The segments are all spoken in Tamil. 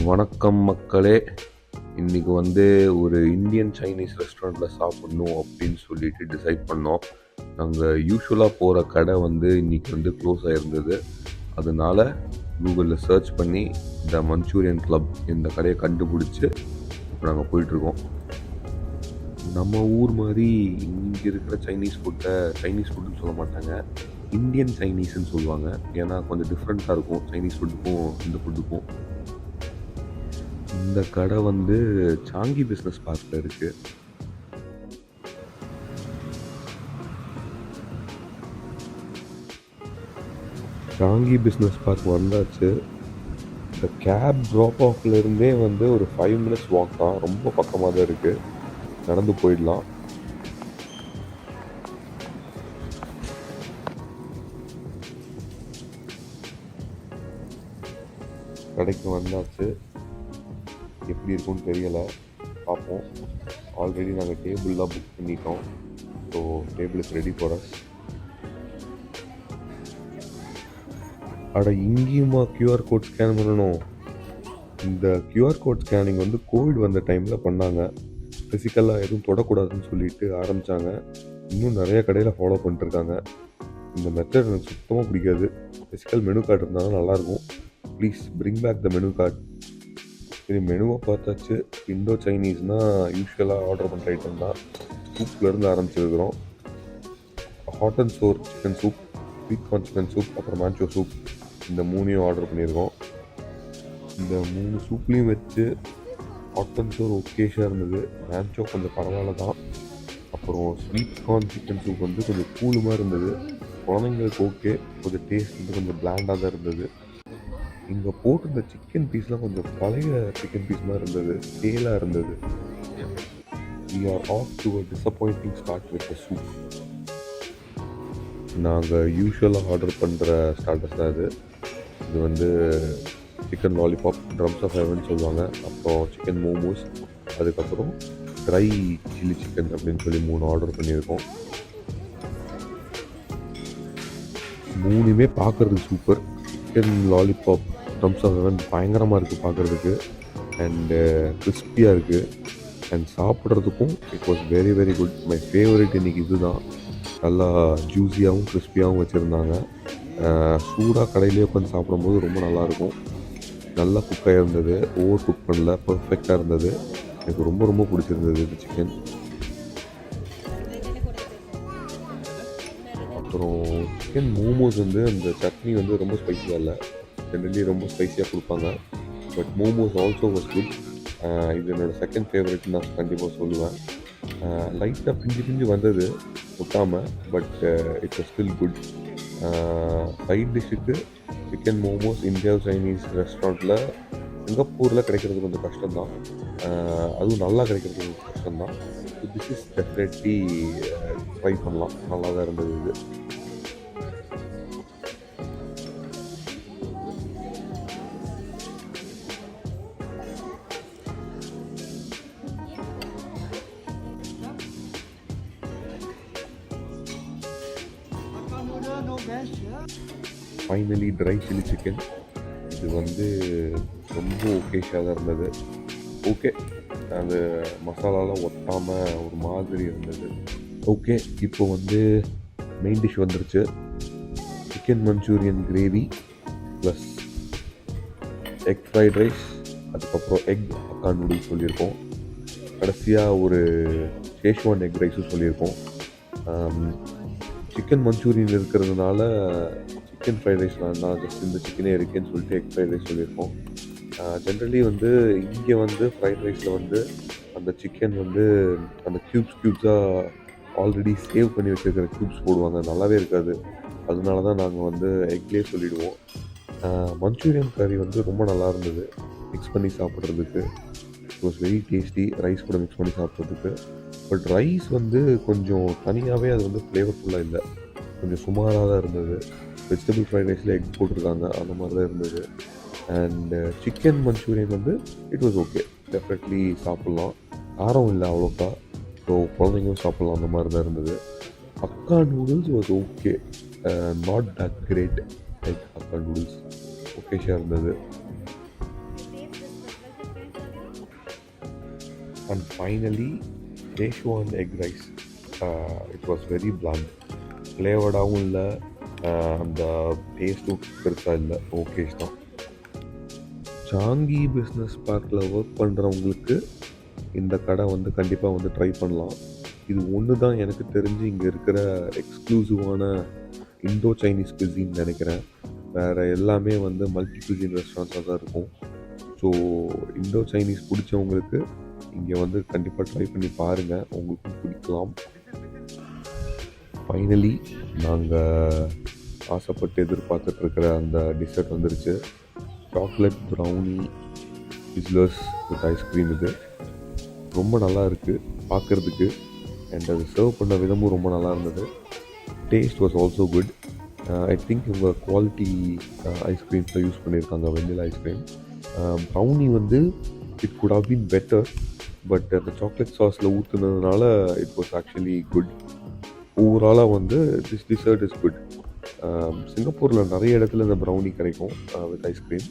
வணக்கம் மக்களே. இன்றைக்கி வந்து ஒரு இந்தியன் சைனீஸ் ரெஸ்டாரண்ட்டில் சாப்பிட்ணும் அப்படின்னு சொல்லிட்டு டிசைட் பண்ணோம். நாங்கள் யூஸ்வலாக போகிற கடை வந்து இன்றைக்கி வந்து க்ளோஸ் ஆகிருந்தது. அதனால் கூகுளில் சர்ச் பண்ணி இந்த மஞ்சூரியன் கிளப் இந்த கடையை கண்டுபிடிச்சி இப்போ நாங்கள் போயிட்டுருக்கோம். நம்ம ஊர் மாதிரி இங்கே இருக்கிற சைனீஸ் ஃபுட்டுன்னு சொல்ல மாட்டாங்க, இந்தியன் சைனீஸ்ன்னு சொல்லுவாங்க. ஏன்னா கொஞ்சம் டிஃப்ரெண்ட்டாக இருக்கும் சைனீஸ் ஃபுட்டுக்கும் இந்த ஃபுட்டுக்கும். இந்த கடை வந்து சாங்கி பிஸ்னஸ் பார்க்கில் இருக்குது. சாங்கி பிஸ்னஸ் பார்க் வந்தாச்சு. இந்த கேப் ட்ராப் ஆஃப்லேருந்தே வந்து ஒரு 5 மினிட்ஸ் வாக் தான், ரொம்ப பக்கமாக தான் இருக்குது, நடந்து போயிடலாம். கடைக்கு வந்தாச்சு, எப்படி இருக்குன்னு தெரியலை, பார்ப்போம். ஆல்ரெடி நாங்கள் டேபிள்லாம் புக் பண்ணிட்டோம். So table is ready for us. அட இங்கேயுமா கியூஆர் கோட் ஸ்கேன் பண்ணணும்? இந்த கியூஆர் கோட் ஸ்கேனிங் வந்து கோவிட் வந்த டைமில் பண்ணாங்க. ஃபிசிக்கலாக எதுவும் தொடக்கூடாதுன்னு சொல்லிட்டு ஆரம்பித்தாங்க. இன்னும் நிறைய கடையில் ஃபாலோ பண்ணிட்டுருக்காங்க. இந்த மெத்தட் எனக்கு சுத்தமாக பிடிக்காது. ஃபிசிக்கல் மெனு கார்டு இருந்தாலும் நல்லாயிருக்கும். Please bring back the menu card. சரி, மெனுவை பார்த்தாச்சு. இண்டோ சைனீஸ்னால் யூஸ்வலாக ஆர்டர் பண்ணுற ஐட்டம் தான். சூப்லேருந்து ஆரம்பிச்சிருக்கிறோம். Hot and sour chicken soup, sweet corn chicken soup, அப்புறம் மேன்ச்சோ சூப், இந்த 3ஐயும் ஆர்டர் பண்ணியிருக்கோம். இந்த 3 சூப்லேயும் வச்சு ஹாட் அண்ட் சோர் ஓகேஷாக இருந்தது. மேன்ச்சோ கொஞ்சம் பரவாயில்ல தான். அப்புறம் ஸ்வீட் கார்ன் சிக்கன் சூப் வந்து கொஞ்சம் கூலுமாக இருந்தது. குழந்தைங்களுக்கு ஓகே, கொஞ்சம் டேஸ்ட் வந்து கொஞ்சம் பிளாண்டாக தான் இருந்தது. இங்கே போட்டிருந்த சிக்கன் பீஸ்லாம் கொஞ்சம் பழைய சிக்கன் பீஸ் மாதிரி இருந்தது, ஸ்டேலாக இருந்தது. We are off to a disappointing start with the soup. நாங்கள் யூஸ்வலாக ஆர்டர் பண்ணுற ஸ்டார்டர்ஸ் தான் இது. இது வந்து chicken lollipop, drums of heaven சொல்லுவாங்க, அப்புறம் சிக்கன் மோமோஸ், அதுக்கப்புறம் ட்ரை சில்லி சிக்கன் அப்படின்னு சொல்லி 3 ஆர்டர் பண்ணியிருக்கோம். 3மே பார்க்குறதுக்கு super. Chicken lollipop, drums of heaven பயங்கரமாக இருக்குது பார்க்குறதுக்கு, அண்டு கிறிஸ்பியாக இருக்குது, அண்ட் சாப்பிட்றதுக்கும் it was very very good. My favourite இன்றைக்கி இது தான். நல்லா ஜூஸியாகவும் கிறிஸ்பியாகவும் வச்சுருந்தாங்க. சூடாக கடையிலே உட்காந்து சாப்பிடும்போது ரொம்ப நல்லாயிருக்கும். நல்லா குக்காக இருந்தது, ஓவர் குக் பண்ணல, பர்ஃபெக்டாக இருந்தது. எனக்கு ரொம்ப ரொம்ப பிடிச்சிருந்தது இது சிக்கன். அப்புறம் சிக்கன் மோமோஸ் வந்து அந்த சட்னி வந்து ரொம்ப ஸ்பைஸியாக இல்லை. ஜென்ரலி ரொம்ப ஸ்பைஸியாக கொடுப்பாங்க. But momos also was good. இது என்னோடய செகண்ட் ஃபேவரெட்னு நான் கண்டிப்பாக சொல்லுவேன். லைட்டாக பிஞ்சு வந்தது ஒட்டாமல், but it was still good. Side டிஷ்ஷுக்கு சிக்கன் மோமோஸ் இந்தியா சைனீஸ் ரெஸ்டாரண்ட்டில் சிங்கப்பூரில் கிடைக்கிறது கொஞ்சம் கஷ்டம்தான். அதுவும் நல்லா கிடைக்கிறது கொஞ்சம் கஷ்டம்தான். திஸ் இஸ் டெஃபினெட்லி ட்ரை பண்ணலாம், நல்லா தான் இருந்தது இது. Finally dry chilli chicken. இது வந்து ரொம்ப ஓகேஷாக தான் இருந்தது. ஓகே, அது மசாலாலாம் ஒட்டாமல் ஒரு மாதிரி இருந்தது. ஓகே, இப்போ வந்து மெயின் டிஷ் வந்துருச்சு. Chicken Manchurian gravy plus egg fried rice, அதுக்கப்புறம் எக் அக்கா நூடுல்ஸ் சொல்லியிருக்கோம். கடைசியாக ஒரு ஷேஷ்வான் எக் ரைஸும் சொல்லியிருக்கோம். சிக்கன் மஞ்சூரியன் இருக்கிறதுனால சிக்கன் ஃப்ரைட் ரைஸ் வேண்டாம், ஜஸ்ட் இந்த சிக்கனே இருக்குன்னு சொல்லிட்டு எக் ஃப்ரைட் ரைஸ் சொல்லியிருக்கோம். ஜென்ரலி வந்து இங்கே வந்து ஃப்ரைட் ரைஸில் வந்து அந்த சிக்கன் வந்து அந்த க்யூப்ஸாக ஆல்ரெடி சேவ் பண்ணி வச்சுருக்கிற க்யூப்ஸ் போடுவாங்க, நல்லாவே இருக்காது. அதனால தான் நாங்கள் வந்து எக்லேயே சொல்லிவிடுவோம். மஞ்சூரியன் கறி வந்து ரொம்ப நல்லா இருந்தது மிக்ஸ் பண்ணி சாப்பிட்றதுக்கு. It was very tasty, rice கூட மிக்ஸ் பண்ணி சாப்பிட்றதுக்கு. பட் ரைஸ் வந்து கொஞ்சம் தனியாகவே அது வந்து ஃப்ளேவர்ஃபுல்லாக இல்லை, கொஞ்சம் சுமாராக தான் இருந்தது. வெஜிடபிள் ஃப்ரைட் ரைஸில் எக் போட்டிருக்காங்க, அந்த மாதிரி தான் இருந்தது. அண்ட் சிக்கன் மஞ்சூரியன் வந்து இட் வாஸ் ஓகே, டெஃபினெட்லி சாப்பிட்லாம். காரம் இல்லை அவ்வளோக்கா, ஸோ குழந்தைங்களும் சாப்பிட்லாம், அந்த மாதிரி தான் இருந்தது. அக்கா noodles was okay, not that great like அக்கா நூடுல்ஸ். ஓகேஷாக இருந்தது. And finally Szechuan egg rice. It was very bland. ஃப்ளேவர்டாகவும் இல்லை, அந்த டேஸ்ட்டும் பெருசாக இல்லை, ஓகேஸ் தான். சாங்கி பிஸ்னஸ் பார்க்கில் ஒர்க் பண்ணுறவங்களுக்கு இந்த கடை வந்து கண்டிப்பாக வந்து ட்ரை பண்ணலாம். இது ஒன்று தான் எனக்கு தெரிஞ்சு இங்கே இருக்கிற எக்ஸ்க்ளூசிவான இந்தோ சைனீஸ் குசின்னு நினைக்கிறேன். வேறு எல்லாமே வந்து மல்டி குசின் ரெஸ்டாரண்ட்ஸாக தான் இருக்கும். ஸோ இந்தோ சைனீஸ் பிடிச்சவங்களுக்கு இங்கே வந்து கண்டிப்பாக ட்ரை பண்ணி பாருங்கள், உங்களுக்கும் பிடிக்கலாம். ஃபைனலி நாங்கள் ஆசைப்பட்டு எதிர்பார்த்துட்ருக்கிற அந்த டிசர்ட் வந்துருச்சு. Chocolate brownie sizzlers with ice cream. இது ரொம்ப நல்லா இருக்குது பார்க்குறதுக்கு, அண்ட் அது சர்வ் பண்ண விதமும் ரொம்ப நல்லா இருந்தது. Taste was also good. I think இவங்க குவாலிட்டி ஐஸ்கிரீம்ஸில் யூஸ் பண்ணியிருக்காங்க, வெண்ணிலா ஐஸ்கிரீம். ப்ரௌனி வந்து it good have been better, but அந்த சாக்லேட் சாஸில் ஊற்றுனதுனால இட் வாஸ் ஆக்சுவலி குட். ஓவராலாக வந்து திஸ் டிசர்ட் இஸ் குட். சிங்கப்பூரில் நிறைய இடத்துல இந்த ப்ரௌனி கிடைக்கும் வித் ஐஸ்கிரீம்.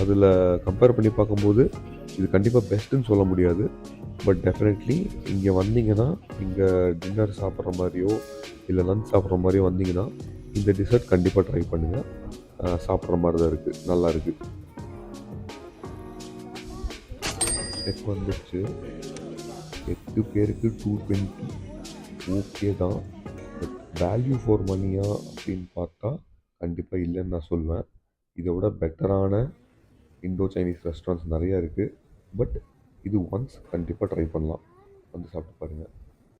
அதில் கம்பேர் பண்ணி பார்க்கும்போது இது கண்டிப்பாக பெஸ்ட்டுன்னு சொல்ல முடியாது. பட் டெஃபினெட்லி இங்கே வந்தீங்கன்னா, இங்கே டின்னர் சாப்பிட்ற மாதிரியோ இல்லை லன்ச் சாப்பிட்ற மாதிரியோ வந்தீங்கன்னா இந்த டிசர்ட் கண்டிப்பாக ட்ரை பண்ணுங்கள். சாப்பிட்ற மாதிரி தான் இருக்குது, நல்லா இருக்குது. செக் வந்துடுச்சு. 8 பேருக்கு 220 ஓகே தான். பட் வேல்யூ ஃபார் மணியா அப்படின்னு பார்த்தா கண்டிப்பாக இல்லைன்னு நான் சொல்வேன். இதை விட பெட்டரான இந்தோ சைனீஸ் ரெஸ்டாரண்ட்ஸ் நிறையா இருக்குது. பட் இது ஒன்ஸ் கண்டிப்பாக ட்ரை பண்ணலாம், வந்து சாப்பிட்டு பாருங்கள்.